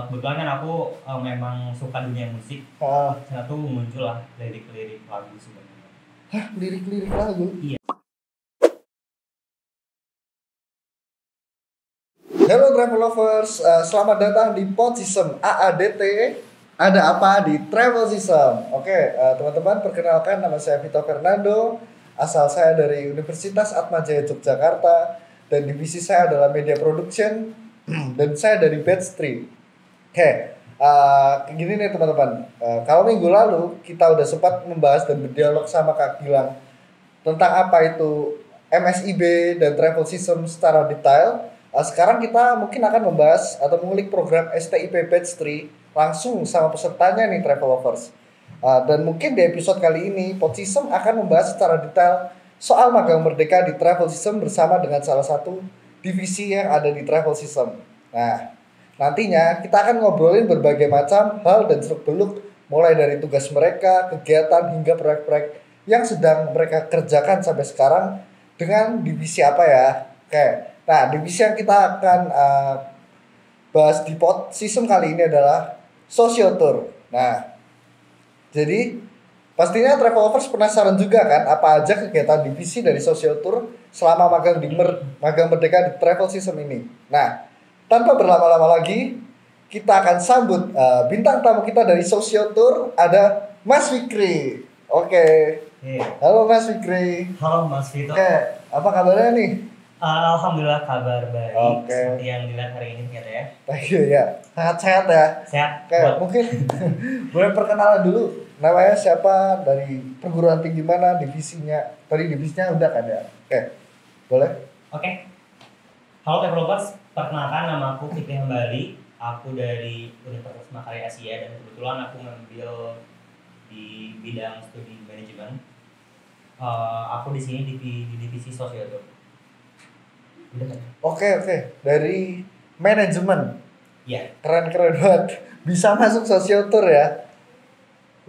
kebetulan kan aku memang suka dunia musik. Sana tuh muncul lah lirik-lirik lagu sebenarnya. Hah, lirik-lirik lagu? Iya. Halo travel lovers, selamat datang di Podsistem AADT. Ada apa di Travel System? Oke, teman-teman, perkenalkan, nama saya Vito Fernando. Asal saya dari Universitas Atmajaya Yogyakarta dan divisi saya adalah Media Production dan saya dari Batch 3. Oke, gini nih teman-teman. Kalau minggu lalu kita udah sempat membahas dan berdialog sama Kak Gilang tentang apa itu MSIB dan Travel System secara detail. Sekarang kita mungkin akan membahas atau mengulik program STIP Batch 3 langsung sama pesertanya nih travel lovers. Dan mungkin di episode kali ini Podsistem akan membahas secara detail soal magang merdeka di Travel System bersama dengan salah satu divisi yang ada di Travel System. Nah, nantinya kita akan ngobrolin berbagai macam hal dan seluk-beluk mulai dari tugas mereka, kegiatan hingga proyek-proyek yang sedang mereka kerjakan sampai sekarang dengan divisi apa ya. Oke. Nah, divisi yang kita akan bahas di Podsistem kali ini adalah Sosiotour. Nah, jadi pastinya travelovers penasaran juga kan apa aja kegiatan divisi dari Sosiotour selama magang magang merdeka di Travel System ini. Nah, tanpa berlama-lama lagi, kita akan sambut bintang tamu kita dari Sosiotour, ada Mas Fikri. Oke. Halo Mas Fikri. Halo Mas Vito. Oke, apa kabarnya nih? Alhamdulillah kabar baik. Oke. Seperti yang dilihat hari ini ternyata ya. Thank you ya. Sehat-sehat ya. Sehat. Oke, mungkin boleh perkenalan dulu. Namanya siapa, dari perguruan tinggi mana, divisinya. Tadi divisinya udah kan ya. Oke. Boleh? Oke. Halo travelers, perkenalkan nama aku Fikri Hambali. Aku dari Universitas Makarya Asia dan kebetulan aku mengambil di bidang studi manajemen. Aku di sini di divisi Sosiotour. Oke. Dari manajemen. Iya. Keren banget. Bisa masuk Sosiotour ya.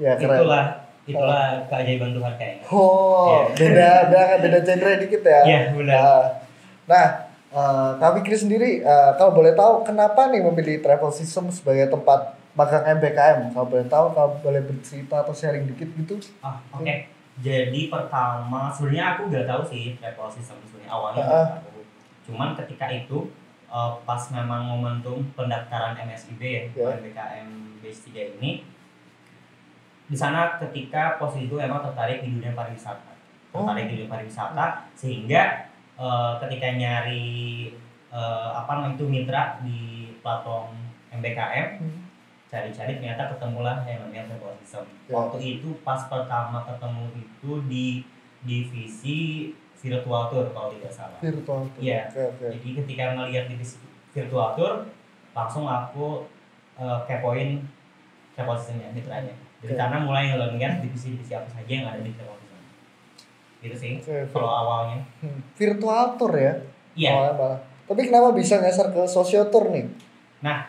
Ya keren. Itulah keajaiban Tuhan kayaknya. Oh, ya. beda genre dikit ya. Iya, benar. Nah, Kak Fikri sendiri, kalau boleh tahu kenapa nih memilih Travel System sebagai tempat magang MBKM? Kalau boleh tahu, kalau boleh bercerita atau sharing dikit gitu. Oke. Jadi pertama, sebenarnya aku nggak tahu sih Travel System sebenarnya awalnya aku. Cuman ketika itu pas memang momentum pendaftaran MSIB ya, MBKM Batch 3 ini, di sana ketika posisi itu emang tertarik di dunia pariwisata. Sehingga ketika nyari mitra di platform MBKM, cari-cari ternyata ketemulah yang namanya Travel System. Waktu itu pas pertama ketemu itu di divisi virtual tour kalau tidak salah. Virtual tour. Iya. Okay. Jadi ketika ngelihat divisi virtual tour, langsung aku kepoin Travel Systemnya, mitranya. Jadi karena mulai ngelihat divisi-divisi apa saja yang ada di Travel System. Gitu sih. Kalau awalnya. Virtual tour ya? Iya. Tapi kenapa bisa nyasar ke Sosiotour nih? Nah,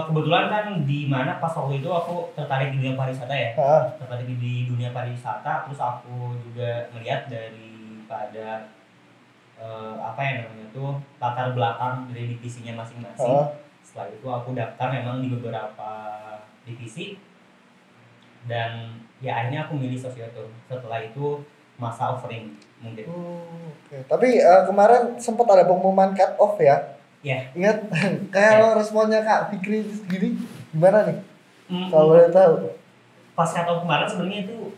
kebetulan kan di mana pas waktu itu aku tertarik di dunia pariwisata ya. Tertarik di dunia pariwisata, terus aku juga melihat pada latar belakang dari divisinya masing-masing. Setelah itu aku daftar memang di beberapa divisi dan ya akhirnya aku milih Sosiotour. Setelah itu masa offering mungkin. Oke. Tapi kemarin sempat ada pengumuman cut off ya? Iya. Ingat kayak responnya Kak Fikri sendiri gimana nih? Kalau boleh tahu. Pas cut off kemarin sebenarnya itu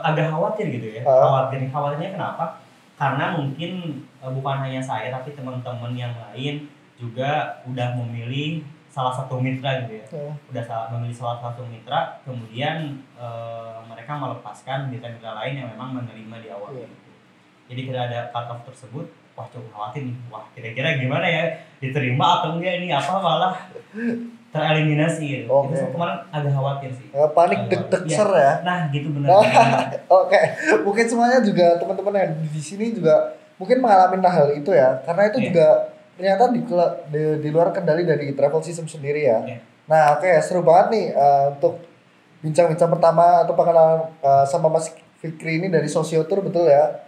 agak khawatir gitu ya. Khawatirnya kenapa? Karena mungkin bukan hanya saya tapi teman-teman yang lain juga udah memilih salah satu mitra gitu ya. Memilih salah satu mitra, kemudian mereka melepaskan mitra-mitra lain yang memang menerima di awal gitu. Jadi ketika ada cut off tersebut, wah cukup khawatir nih. Wah, kira-kira gimana ya? Diterima atau enggak ini, apa malah tereliminasi gitu. Itu kemarin agak khawatir sih. Panik deg-deg ser ya. Nah, gitu benar. Oke. Mungkin semuanya juga teman-teman yang di sini juga mungkin mengalami hal itu ya. Karena itu juga ternyata di luar kendali dari Travel System sendiri ya. Nah, seru banget nih untuk bincang-bincang pertama atau pengenalan sama Mas Fikri ini dari Sosiotour, betul ya.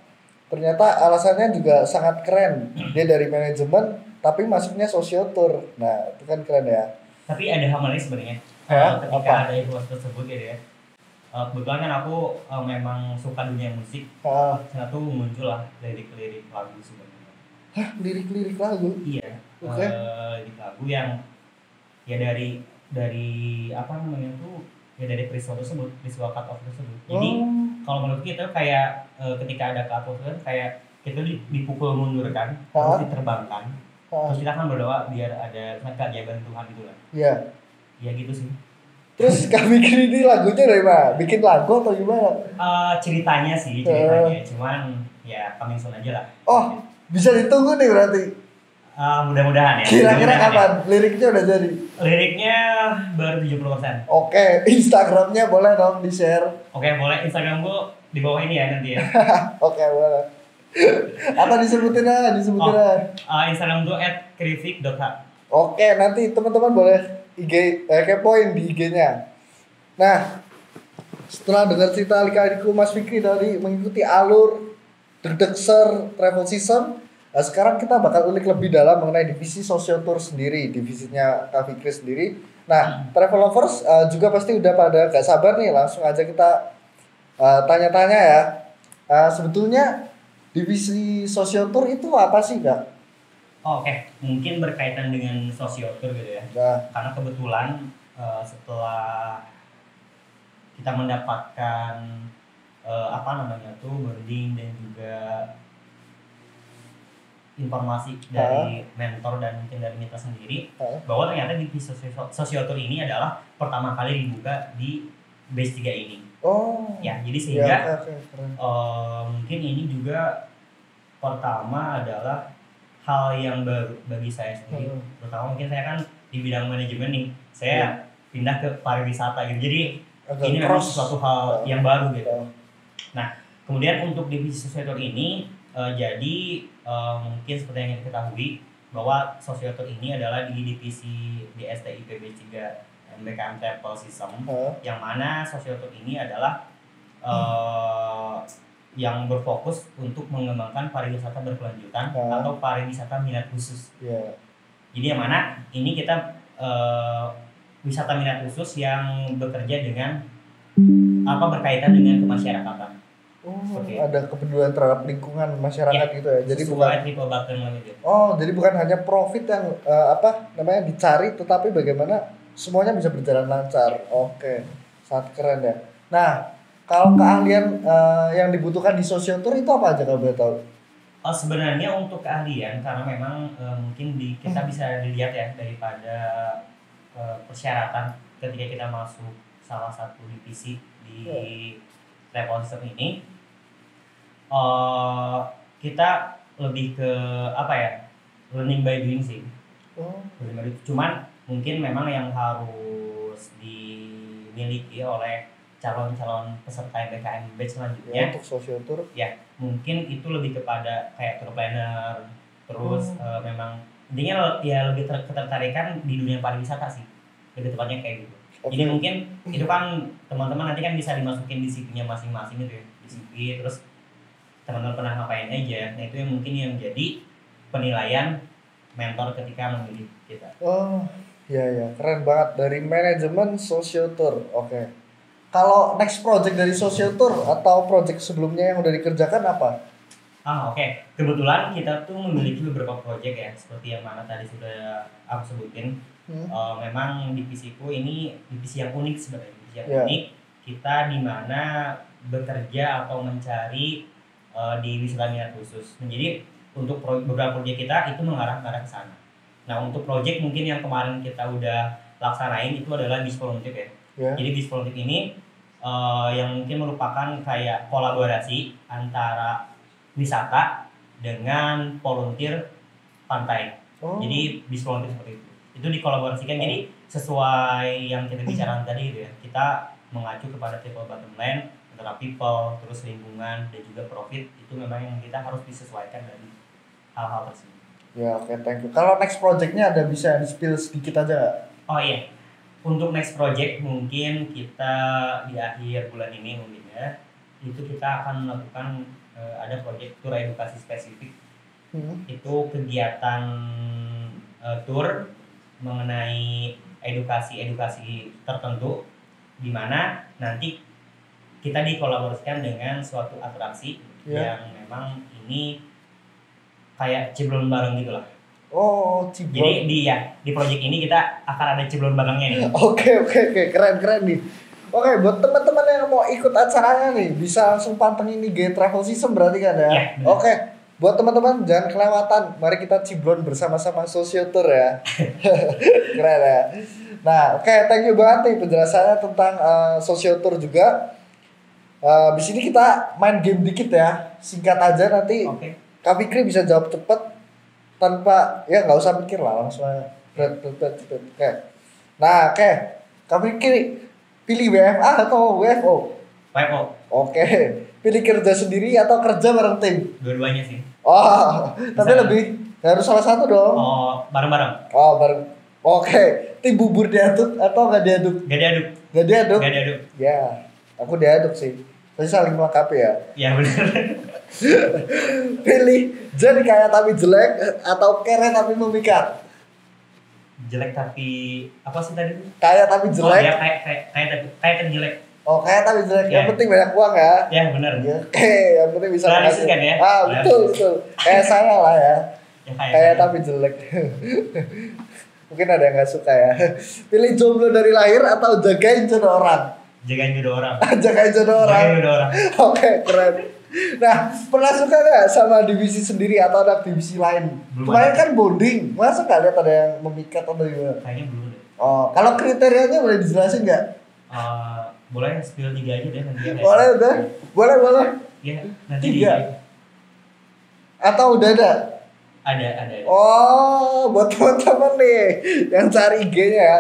Ternyata alasannya juga sangat keren. Dia dari manajemen tapi masuknya Sosiotour. Nah, itu kan keren ya. Tapi ada hal menarik sebenarnya. Ketika ada influencer tersebut gitu ya. Kebetulan kan aku memang suka dunia musik. Sana tuh muncul lah lirik-lirik lagu sebenarnya. Hah, lirik-lirik lagu? Iya. Oke. Lirik lagu yang ya dari apa namanya tuh ya dari peristiwa cut off tersebut. Jadi kalau menurut kita kayak ketika ada cut off kan kayak kita dipukul mundur kan, terus diterbangkan. Terus kita kan berdoa biar ada keajaiban Tuhan gitu lah. Iya. Ya gitu sih. Terus kami bikin ini lagunya dari mana? Bikin lagu atau gimana? Ceritanya, cuman ya coming soon aja lah. Oh, bisa ditunggu nih berarti. Mudah-mudahan ya. Kira-kira kapan? Ya. Liriknya udah jadi? Liriknya baru 70%. Oke, Instagramnya boleh dong di-share? Oke, boleh. Instagram gua di bawah ini ya nanti ya. Oke, boleh. Apa disebutin aja? Instagram gua @krivik.h. Oke, nanti teman-teman boleh kepoin di IG-nya. Nah, setelah dengar cerita lika-liku Mas Fikri tadi mengikuti alur Degdegser Travel Season, nah sekarang kita bakal ulik lebih dalam mengenai divisi Social Tour sendiri, divisinya Kak Fikri sendiri. Nah, travel lovers juga pasti udah pada gak sabar nih, langsung aja kita tanya-tanya ya. Sebetulnya divisi Social Tour itu apa sih, Kak? Oke. Mungkin berkaitan dengan social tour gitu ya. Karena kebetulan setelah kita mendapatkan boarding dan juga informasi dari mentor dan mungkin dari kita sendiri bahwa ternyata divisi social tour ini adalah pertama kali dibuka di base 3 ini. Ya, jadi sehingga mungkin ini juga pertama adalah hal yang baru bagi saya sendiri. Terutama mungkin saya kan di bidang manajemen nih. Saya pindah ke pariwisata gitu. Jadi ini memang suatu hal yang baru gitu. Nah, kemudian untuk divisi social tour ini mungkin seperti yang kita ketahui bahwa social tour ini adalah di divisi di STIPB 3 MBKM Travel System, yang mana social tour ini adalah yang berfokus untuk mengembangkan pariwisata berkelanjutan atau pariwisata minat khusus. Jadi yang mana ini kita wisata minat khusus yang bekerja dengan berkaitan dengan kemasyarakatan. Ada kepedulian terhadap lingkungan masyarakat gitu ya. Jadi bukan triple button gitu. Jadi bukan hanya profit yang dicari, tetapi bagaimana semuanya bisa berjalan lancar. Oke, sangat keren ya. Nah, kalau keahlian yang dibutuhkan di social tour itu apa aja kalau boleh tahu? Sebenarnya untuk keahlian karena memang mungkin kita bisa dilihat ya daripada persyaratan ketika kita masuk salah satu divisi di travel system ini, kita lebih ke learning by doing sih. Cuman mungkin memang yang harus dimiliki oleh calon-calon peserta MBKM batch selanjutnya untuk social tour ya mungkin itu lebih kepada kayak tour planner, terus memang intinya ya lebih ketertarikan di dunia pariwisata sih, lebih tepatnya kayak gitu. Jadi mungkin itu kan teman-teman nanti kan bisa dimasukin di CV-nya masing-masing gitu ya, di CV, terus teman-teman pernah ngapain aja. Nah itu yang mungkin yang jadi penilaian mentor ketika memilih kita. Ya keren banget, dari manajemen social tour. Oke. Kalau next project dari social tour atau project sebelumnya yang udah dikerjakan apa? Oke. Kebetulan kita tuh memiliki beberapa project ya, seperti yang mana tadi sudah aku sebutin. Memang divisiku ini divisi yang unik sebenarnya, divisi yang unik. Kita di mana bekerja atau mencari di wisata minat khusus. Jadi untuk beberapa project kita itu mengarah ke sana. Nah untuk project mungkin yang kemarin kita udah laksanain itu adalah bis volunteer ya. Jadi bis volunteer ini yang mungkin merupakan kayak kolaborasi antara wisata dengan volunteer pantai. Jadi bis volunteer seperti itu dikolaborasikan. Jadi sesuai yang kita bicarakan tadi gitu ya, kita mengacu kepada triple bottom line antara people, terus lingkungan dan juga profit. Itu memang yang kita harus disesuaikan dari hal-hal tersebut. Oke, thank you. Kalau next projectnya ada bisa di-spill sedikit aja nggak? Untuk next project mungkin kita di akhir bulan ini mungkin ya, itu kita akan melakukan ada project tour edukasi spesifik. Itu kegiatan tour mengenai edukasi tertentu di mana nanti kita dikolaborasikan dengan suatu atraksi yang memang ini kayak ciblon bareng gitu lah. Oh, ciblon. Jadi di project ini kita akan ada ciblon barengnya nih. Oke, keren nih. Oke, buat teman-teman yang mau ikut acaranya nih, bisa langsung pantengin di Travel Season berarti kan ya? Oke, buat teman-teman jangan kelewatan, mari kita ciblon bersama-sama Sociotour ya. Keren ya. Nah, thank you banget nih penjelasannya tentang Sociotour juga. Di sini kita main game dikit ya, singkat aja nanti. Kak Fikri bisa jawab cepet tanpa nggak usah mikir lah, langsung aja. Oke. Nah, Kak Fikri pilih WFA atau WFO? WFO. Oke. Pilih kerja sendiri atau kerja bareng tim? Dua-duanya sih. Oh, tapi lebih harus salah satu dong. Oh, bareng-bareng. Oh, bareng. Oke. Tim bubur diaduk atau nggak diaduk? Nggak diaduk. Ya, aku diaduk sih. Tapi saling melengkapi ya. Iya benar. Pilih jadi kaya tapi jelek atau keren tapi memikat? Jelek tapi apa sih tadi? Kaya tapi jelek. Oh ya kaya tapi jelek. Oh kaya tapi jelek. Yang penting banyak uang ya. Ya benar. Oke, yang penting bisa realistis kan ya. Betul. Kayak saya lah ya. Kaya tapi jelek. Mungkin ada yang nggak suka ya. Pilih jomblo dari lahir atau jagain jodoh orang? Jagain jodoh orang. Jagain jodoh orang. Oke, keren. Nah, pernah suka nggak sama divisi sendiri atau ada divisi lain? Kemarin kan bonding, masa nggak lihat ada yang memikat atau gimana? Kayaknya belum deh. Oh, kalau kriterianya boleh dijelasin nggak? Boleh spill 3 aja deh nanti. Boleh. Iya, nanti 3. Atau udah ada? Ada. Oh, buat teman-teman nih yang cari IG-nya ya,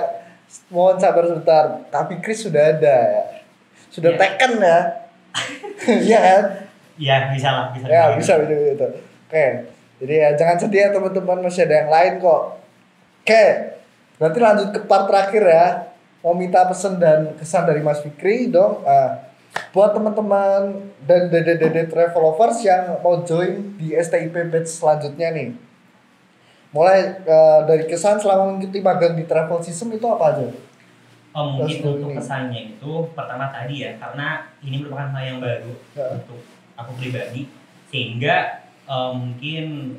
mohon sabar sebentar. Tapi Chris sudah ada ya, sudah taken ya. Iya kan? Iya, bisa lah. Ya, bisa. Oke. Jadi ya jangan sedih ya teman-teman, masih ada yang lain kok. Oke. Berarti lanjut ke part terakhir ya. Mau minta pesan dan kesan dari Mas Fikri dong. Buat teman-teman dan dede travelovers yang mau join di STIP batch selanjutnya nih. Mulai dari kesan selama mengikuti magang di Travel System itu apa aja? Mungkin untuk kesannya itu pertama tadi ya, karena ini merupakan hal yang baru untuk aku pribadi, sehingga mungkin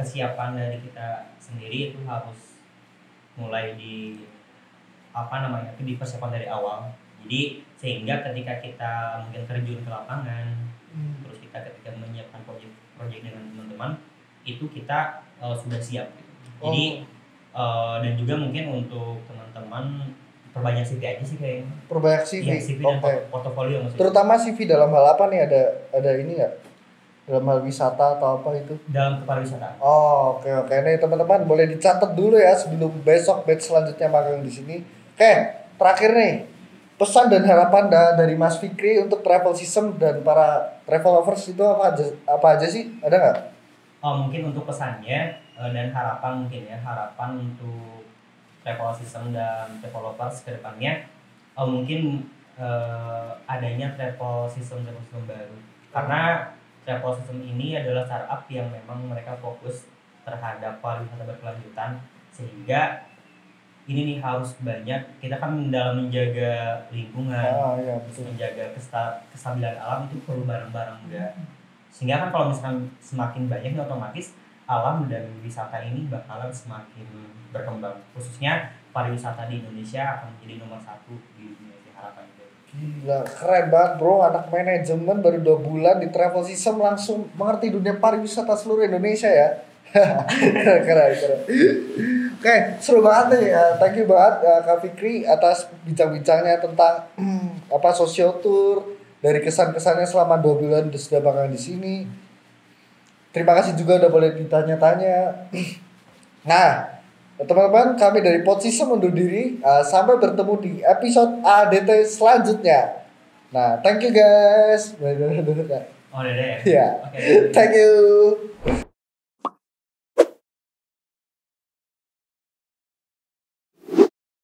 kesiapan dari kita sendiri itu harus mulai dipersiapkan dari awal. Jadi sehingga ketika kita mungkin terjun ke lapangan, terus kita ketika menyiapkan proyek dengan teman-teman, itu kita sudah siap. Jadi dan juga mungkin untuk teman-teman perbanyak CV aja sih kayaknya. Perbanyak CV. Ya, CV dan portofolio maksudnya. Terutama CV dalam hal apa nih, ada ini nggak? Dalam hal wisata atau apa itu? Dalam pariwisata. Oh, oke. Nih teman-teman boleh dicatat dulu ya sebelum besok batch selanjutnya magang di sini. Oke, terakhir nih. Pesan dan harapan dari Mas Fikri untuk Travel System dan para travel lovers itu apa aja sih? Ada nggak? Mungkin untuk pesannya dan harapan untuk Travel System dan travel lovers ke depannya mungkin adanya travel system baru. Karena travel system ini adalah startup yang memang mereka fokus terhadap pariwisata berkelanjutan, sehingga ini nih harus banyak, kita kan dalam menjaga lingkungan, menjaga kestabilan alam itu perlu bareng-bareng juga. Sehingga kan kalau misalkan semakin banyak otomatis alam dan wisata ini bakalan semakin berkembang. Khususnya pariwisata di Indonesia akan menjadi nomor 1 di dunia, harapan itu. Gila, keren banget bro, anak manajemen baru 2 bulan di Travel System langsung mengerti dunia pariwisata seluruh Indonesia ya. keren. Oke, seru banget nih. Thank you banget Kak Fikri atas bincang-bincangnya tentang Sociotour, dari kesan-kesannya selama 2 bulan sudah magang di sini. Terima kasih juga udah boleh ditanya-tanya. Nah, teman-teman, kami dari Podsystem undur diri. Sampai bertemu di episode ADT selanjutnya. Nah, thank you guys. Oh, dadah ya? Iya. Thank you.